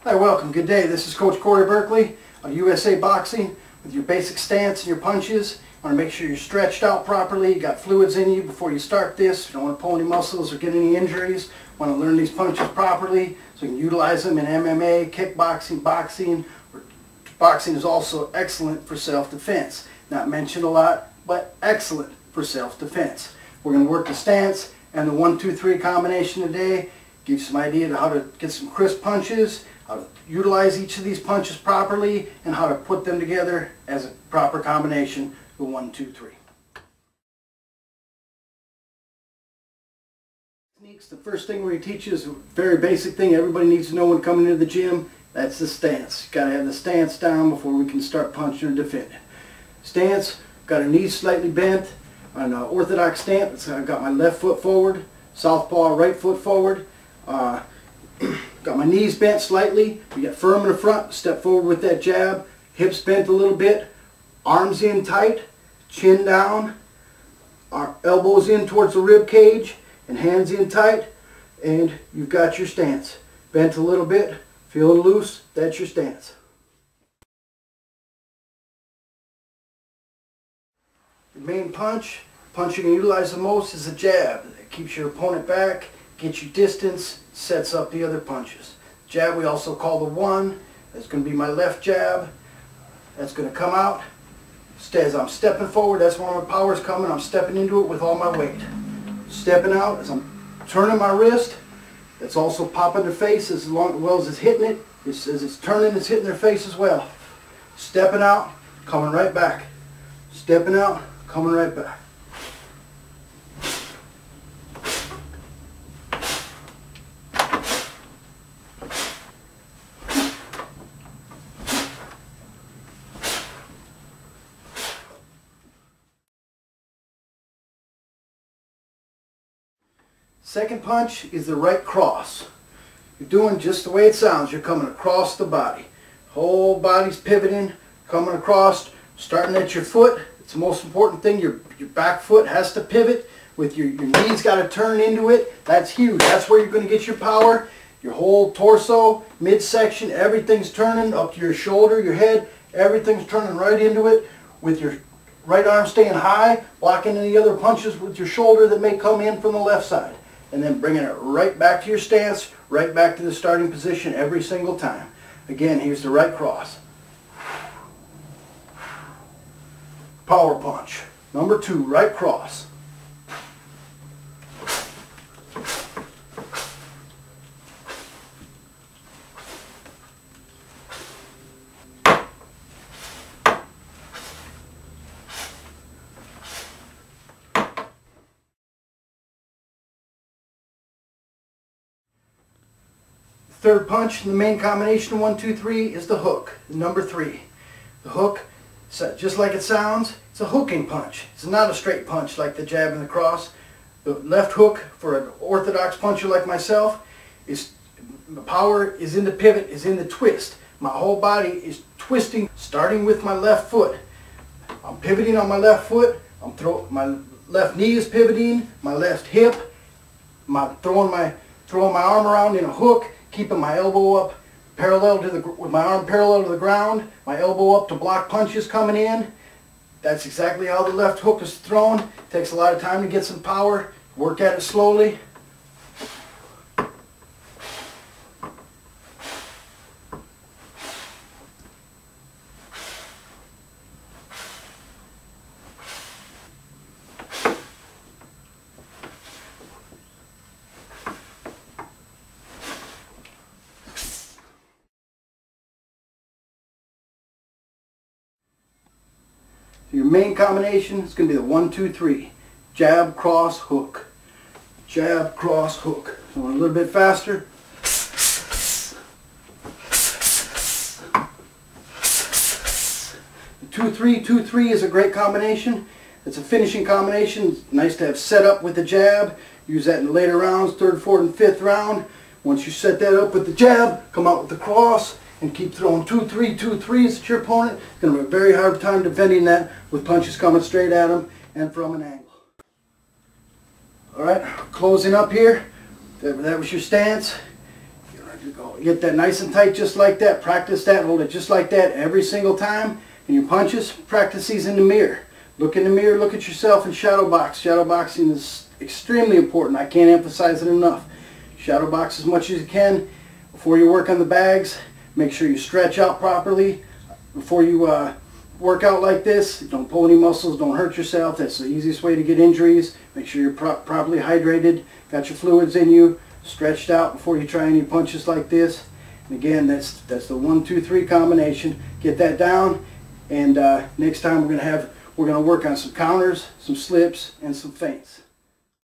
Hi, welcome. Good day. This is Coach Corey Berkeley of USA Boxing with your basic stance and your punches. You want to make sure you're stretched out properly, you got fluids in you before you start this. You don't want to pull any muscles or get any injuries. You want to learn these punches properly so you can utilize them in MMA, kickboxing, boxing. Boxing is also excellent for self-defense. Not mentioned a lot, but excellent for self-defense. We're going to work the stance and the 1-2-3 combination today. Give you some idea of how to get some crisp punches, how to utilize each of these punches properly, and how to put them together as a proper combination, the 1-2-3. Techniques, the first thing we're going to teach you is a very basic thing everybody needs to know when coming into the gym. That's the stance. You've got to have the stance down before we can start punching or defending. Stance, got our knees slightly bent. On an orthodox stance, I've got my left foot forward, southpaw right foot forward. Got my knees bent slightly. We get firm in the front, step forward with that jab. Hips bent a little bit. Arms in tight, chin down. Our elbows in towards the rib cage and hands in tight. And you've got your stance. Bent a little bit, feeling loose, that's your stance. Your main punch you're going to utilize the most is a jab. It keeps your opponent back, gets you distance, sets up the other punches. Jab we also call the one. That's going to be my left jab. That's going to come out. As I'm stepping forward, that's where my power's coming. I'm stepping into it with all my weight. Stepping out as I'm turning my wrist. That's also popping their face as well as it's hitting it. As it's turning, it's hitting their face as well. Stepping out, coming right back. Stepping out, coming right back. Second punch is the right cross. You're doing just the way it sounds. You're coming across the body. Whole body's pivoting, coming across, starting at your foot. It's the most important thing. Your back foot has to pivot. With your knees got to turn into it. That's huge. That's where you're going to get your power. Your whole torso, midsection, everything's turning up to your shoulder, your head. Everything's turning right into it. With your right arm staying high, blocking any other punches with your shoulder that may come in from the left side. And then bringing it right back to your stance, right back to the starting position every single time. Again, here's the right cross. Power punch. Number 2, right cross. Third punch in the main combination 1-2-3 is the hook, number 3. The hook, just like it sounds, it's a hooking punch. It's not a straight punch like the jab and the cross. The left hook for an orthodox puncher like myself is the power is in the pivot, is in the twist. My whole body is twisting, starting with my left foot. I'm pivoting on my left foot. My left knee is pivoting, my left hip. Throwing my arm around in a hook. Keeping my elbow up with my arm parallel to the ground, my elbow up to block punches coming in. That's exactly how the left hook is thrown. It takes a lot of time to get some power. Work at it slowly. Your main combination is going to be the 1-2-3. Jab, cross, hook. Jab, cross, hook. So a little bit faster. The 2-3-2-3 is a great combination. It's a finishing combination. It's nice to have set up with the jab. Use that in later rounds, 3rd, 4th, and 5th round. Once you set that up with the jab, come out with the cross. And keep throwing 2-3, 2-3s at your opponent. It's going to be a very hard time defending that with punches coming straight at him and from an angle. Alright, closing up here. That was your stance. Go. Get that nice and tight just like that. Practice that. Hold it just like that every single time. And your punches, practice these in the mirror. Look in the mirror, look at yourself, and shadow box. Shadow boxing is extremely important. I can't emphasize it enough. Shadow box as much as you can. Before you work on the bags, make sure you stretch out properly. Before you work out like this, don't pull any muscles, don't hurt yourself. That's the easiest way to get injuries. Make sure you're properly hydrated, got your fluids in you, stretched out before you try any punches like this. And again, that's the 1, 2, 3 combination. Get that down, and next time we're going to work on some counters, some slips, and some feints.